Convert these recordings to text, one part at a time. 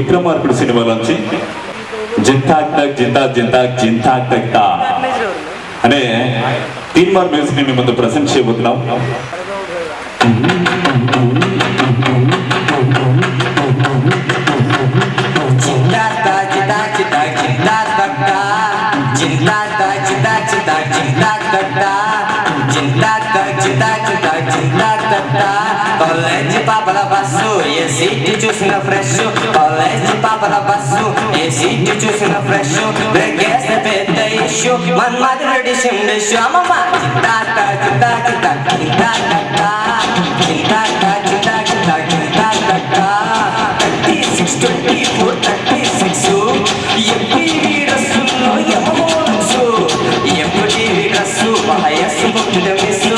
విక్రమార్కుడు సినిమాలోంచి జింతాక్ తక్ జింతాక్ జింతాక్ జింతాక్ తక్ తా అనే తీన్మార్ మ్యూజిక్ ని మీ ముందు ప్రజెంట్ చేయబోతున్నాం. College papala bassu, ye seat choosing fresh. College papala bassu, ye seat choosing fresh. Breakfast the bed issue, man mother edition issue. Mama, chita ta chita chita chita ta chita ta chita chita chita ta. 36 24 36. Every rasu no yamamosu. Every rasu mahayasu to the misu.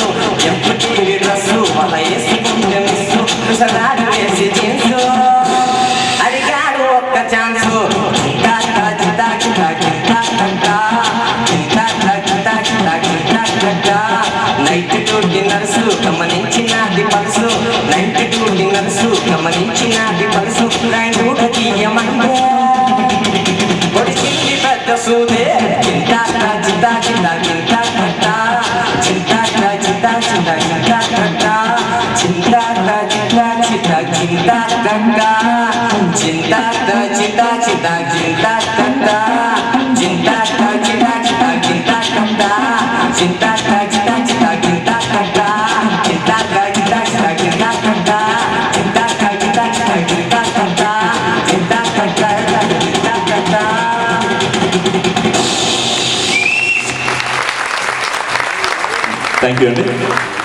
Every rasu mahayasu. Sanadu esi jinsu, adigaru okka chansu. Chita ta chita chita chita chita, chita ta chita chita chita chita. Night to dinner su, kamaninchina di palsu. Night to dinner su, kamaninchina di palsu. Rain udaki yamande, bodi chindi bedda sude. Chita ta chita chita chita chita, chita ta chita chita chita chita. Cinta ta cinta cinta cinta tanda, cinta ta cinta cinta cinta tanda, cinta ta cinta cinta cinta tanda, cinta ta cinta cinta cinta tanda, cinta ta cinta cinta cinta tanda, cinta ta cinta cinta cinta tanda, cinta ta cinta cinta tanda. Thank you.